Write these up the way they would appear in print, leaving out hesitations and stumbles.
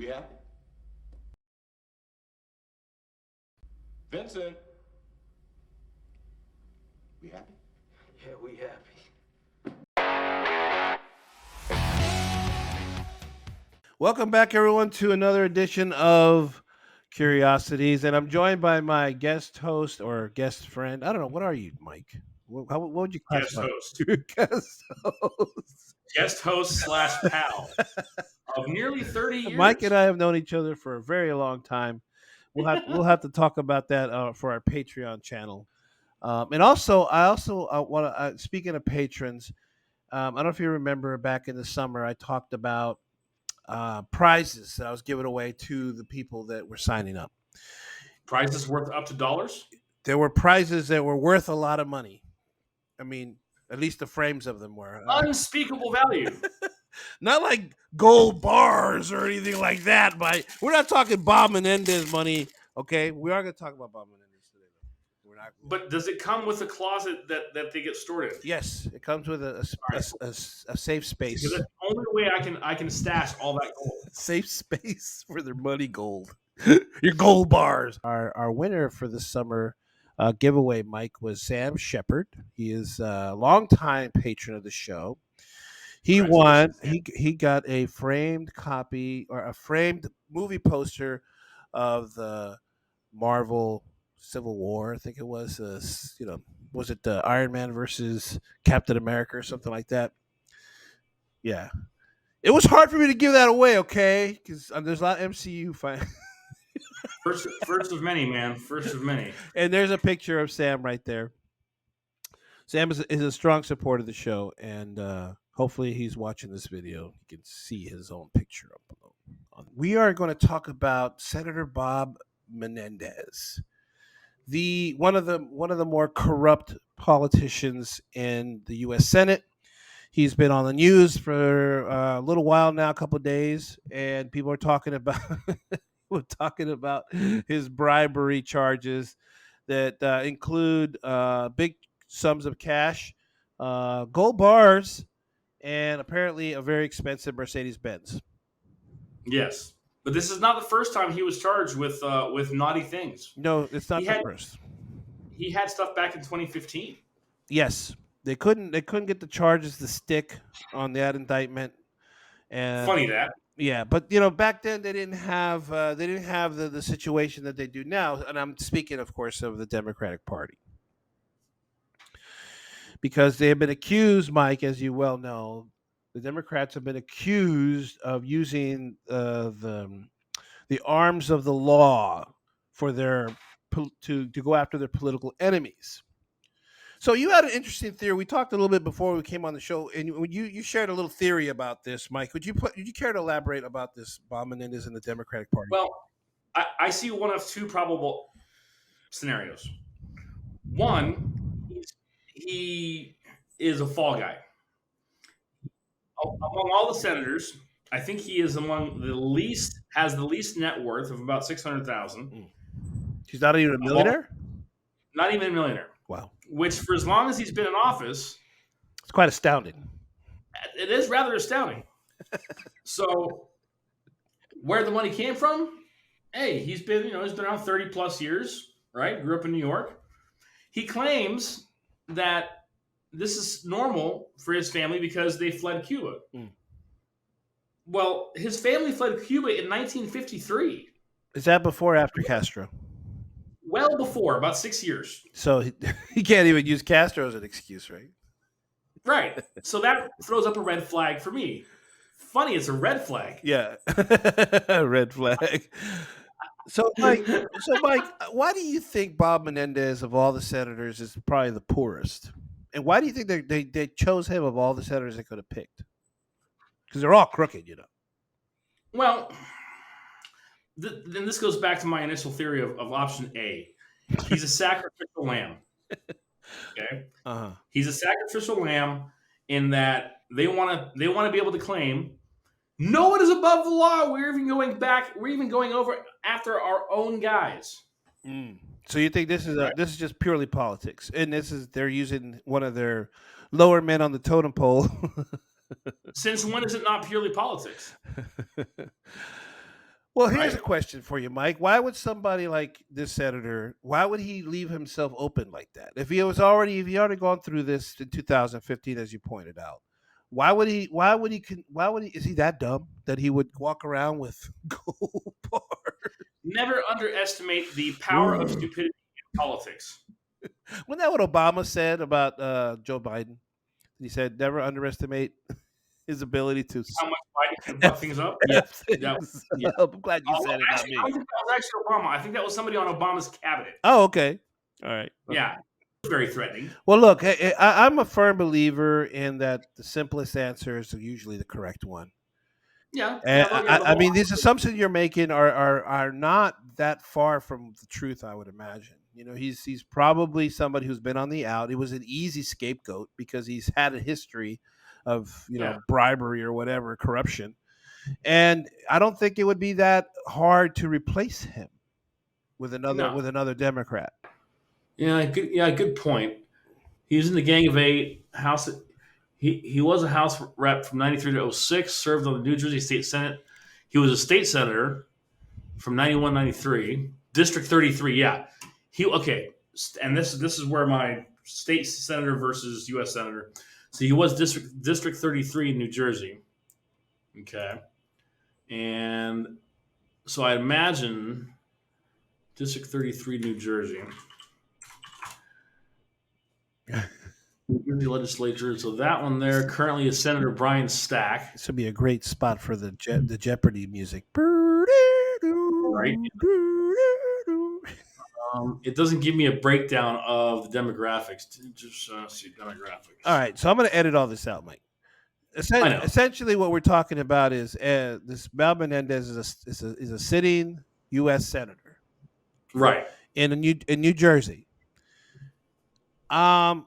We happy? Vincent, we happy? Yeah, we happy. Welcome back, everyone, to another edition of Curiosities, and I'm joined by my guest host or guest friend. I don't know, what are you, Mike? What would you Guest classify? host. Guest host. Guest host slash pal of nearly 30 Mike and years. I have known each other for a very long time. We'll have to talk about that for our Patreon channel. And also, I want to speaking of patrons. I don't know if you remember back in the summer, I talked about prizes that I was giving away to the people that were signing up. Prizes worth up to dollars. There were prizes that were worth a lot of money. I mean, at least the frames of them were. Unspeakable value. Not like gold bars or anything like that. But we're not talking Bob Menendez money. Okay, we are going to talk about Bob Menendez today. We're not. But does it come with a closet that they get stored in? Yes, it comes with a safe space. Because that's the only way I can stash all that gold. Safe space for their money gold. Your gold bars. Our winner for this summer giveaway, Mike, was Sam Shepard. He is a longtime patron of the show. He won. He got a framed copy or a framed movie poster of the Marvel Civil War. I think it was. Was it the Iron Man versus Captain America or something like that? Yeah. It was hard for me to give that away, okay? Because there's a lot of MCU fans. First of many, man. First of many. And there's a picture of Sam right there. Sam is a strong supporter of the show, and hopefully he's watching this video. He can see his own picture up below. We are going to talk about Senator Bob Menendez, the one of the more corrupt politicians in the U.S. Senate. He's been on the news for a little while now, a couple of days, and people are talking about his bribery charges that include big sums of cash, gold bars, and apparently a very expensive Mercedes Benz. Yes, but this is not the first time he was charged with naughty things. No, it's not the first. He had stuff back in 2015. Yes, they couldn't get the charges to stick on that indictment. And funny that. Yeah, but back then they didn't have the situation that they do now, and I'm speaking, of course, of the Democratic Party, because they have been accused, Mike, as you well know, the Democrats have been accused of using the arms of the law for to go after their political enemies. So you had an interesting theory. We talked a little bit before we came on the show, and you shared a little theory about this, Mike. Would you care to elaborate about this Bob Menendez in the Democratic Party? Well, I see one of two probable scenarios. One, he is a fall guy. Among all the senators, I think he is among has the least net worth of about $600,000. He's not even a millionaire? Not even a millionaire. Wow. Which, for as long as he's been in office, it's quite astounding. It is rather astounding. So, where the money came from? Hey, he's been around 30 plus years, right? Grew up in New York. He claims that this is normal for his family because they fled Cuba. Well, his family fled Cuba in 1953. Is that before or after Castro? Well before, about 6 years. So he can't even use Castro as an excuse, right? Right. So that throws up a red flag for me. Funny, it's a red flag. Yeah, red flag. So Mike, why do you think Bob Menendez of all the senators is probably the poorest? And why do you think they chose him of all the senators they could have picked? Because they're all crooked, Well, then this goes back to my initial theory of option A. He's a sacrificial lamb. Okay. He's a sacrificial lamb in that they want to be able to claim no one is above the law. We're even going over after our own guys. So you think this is just purely politics, and they're using one of their lower men on the totem pole. Since when is it not purely politics? Well, here's a right? question for you, Mike. Why would somebody like this senator? Why would he leave himself open like that? If he already gone through this in 2015, as you pointed out, why would he? Why would he? Why would he? Is he that dumb that he would walk around with gold bar? Never underestimate the power of stupidity in politics. Wasn't that what Obama said about Joe Biden? He said never underestimate his ability to How much Biden can fuck F, things up? Yes, that things yeah. up. I'm glad you Although said it, not actually, I me. don't think that was actually Obama. I think that was somebody on Obama's cabinet. Oh, okay. All right. Yeah, very threatening. Well, look, I'm a firm believer in that the simplest answer is usually the correct one. Yeah, And yeah, yeah. The I whole mean, these assumptions you're making are not that far from the truth, I would imagine. You know, he's probably somebody who's been on the out. He was an easy scapegoat because he's had a history of yeah. bribery or whatever, corruption, and I don't think it would be that hard to replace him with No. another Democrat. Good point. He was in the Gang of Eight. He was a House rep from 93 to 06, served on the New Jersey State Senate. He was a state senator from 91 93. District 33, yeah. And this is where my state senator versus US senator. So he was District 33 in New Jersey. Okay. And so I imagine District 33 New Jersey. New Jersey legislature. So that one there currently is Senator Brian Stack. This would be a great spot for the Jeopardy music. Right. It doesn't give me a breakdown of the demographics. Just see demographics. All right, so I'm going to edit all this out, Mike. Essentially, what we're talking about is this Bob Menendez is a sitting U.S. senator, right, in New Jersey. Can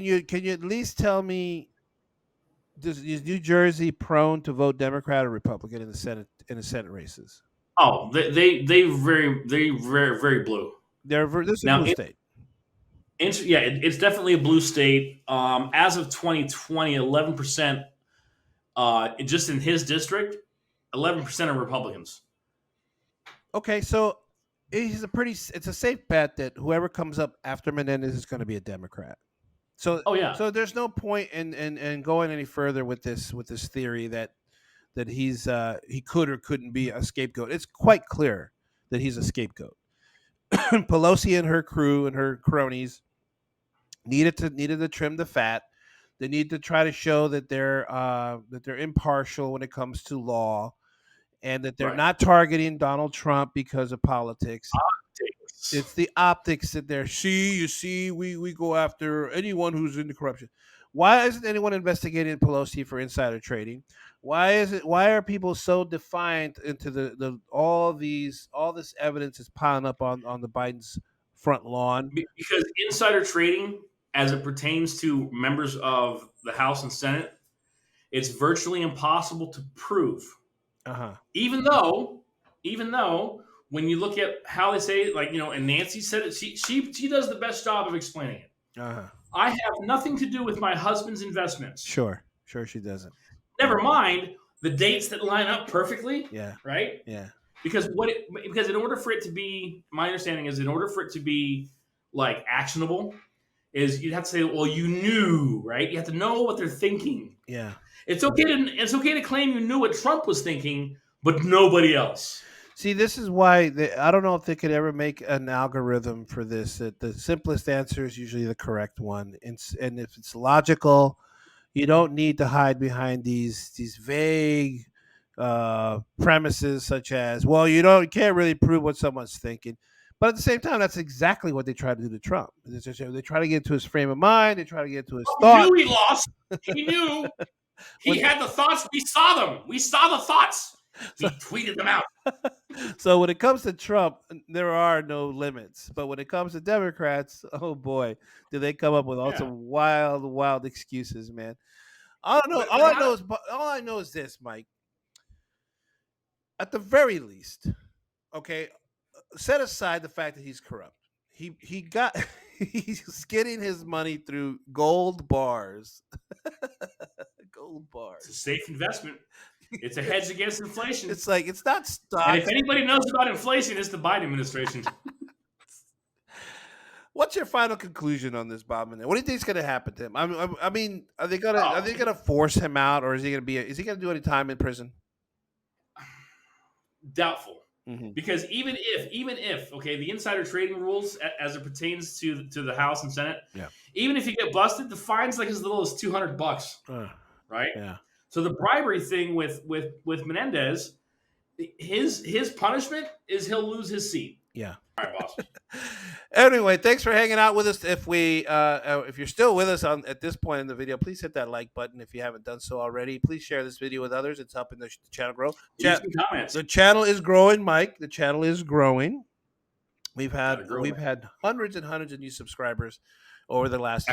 you at least tell me, is New Jersey prone to vote Democrat or Republican in the Senate races? Oh, they very blue. This is a blue state. It's definitely a blue state. As of 2020, 11%. Just in his district, 11% are Republicans. Okay, so it's a safe bet that whoever comes up after Menendez is going to be a Democrat. So, so there's no point in going any further with this theory that he could or couldn't be a scapegoat. It's quite clear that he's a scapegoat. Pelosi and her crew and her cronies needed to trim the fat. They need to try to show that they're impartial when it comes to law, and that they're not targeting Donald Trump because of politics. It's the optics that they're we go after anyone who's into corruption. Why isn't anyone investigating Pelosi for insider trading? Why are people so defiant into all this evidence is piling up on the Biden's front lawn? Because insider trading, as it pertains to members of the House and Senate, it's virtually impossible to prove. Even though when you look at how they say it, and Nancy said it, she does the best job of explaining it. I have nothing to do with my husband's investments. Sure, she doesn't. Never mind the dates that line up perfectly. Yeah. Right. Yeah. Because in order for it to be, my understanding is, in order for it to be like actionable, is you'd have to say, well, you knew, right? You have to know what they're thinking. Yeah. It's okay to claim you knew what Trump was thinking, but nobody else. See, this is why I don't know if they could ever make an algorithm for this. That the simplest answer is usually the correct one, and if it's logical, you don't need to hide behind these vague premises, such as, well, you can't really prove what someone's thinking. But at the same time, that's exactly what they try to do to Trump. They try to get into his frame of mind. They try to get into his thoughts. He knew he lost. He knew. He had the thoughts. We saw them. We saw the thoughts. He tweeted them out. So when it comes to Trump, there are no limits. But when it comes to Democrats, oh boy, do they come up with all some wild excuses, man. I don't know. All I know is this, Mike. At the very least, okay, set aside the fact that he's corrupt. He's getting his money through gold bars. Gold bars. It's a safe investment. It's a hedge against inflation. It's like it's not stocks. And if anybody knows about inflation, it's the Biden administration. What's your final conclusion on this, Bob Menendez? What do you think is going to happen to him? I mean, are they gonna force him out, or is he going to do any time in prison? Doubtful. Mm-hmm. Because even if okay, the insider trading rules as it pertains to the House and Senate, even if you get busted, the fine's like as little as $200, right? Yeah. So the bribery thing with Menendez, his punishment is he'll lose his seat. Yeah. All right, boss. Anyway, thanks for hanging out with us. If you're still with us at this point in the video, please hit that like button if you haven't done so already. Please share this video with others. It's helping the channel grow. Comments. The channel is growing, Mike. The channel is growing. We've had hundreds and hundreds of new subscribers over the last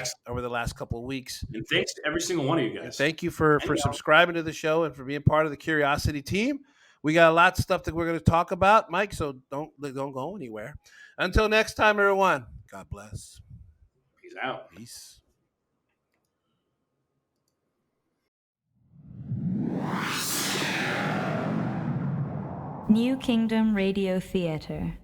couple of weeks. And thanks to every single one of you guys. And thank you for subscribing to the show and for being part of the Curiosity team. We got a lot of stuff that we're going to talk about, Mike, so don't go anywhere. Until next time, everyone, God bless. Peace out. Peace. New Kingdom Radio Theater.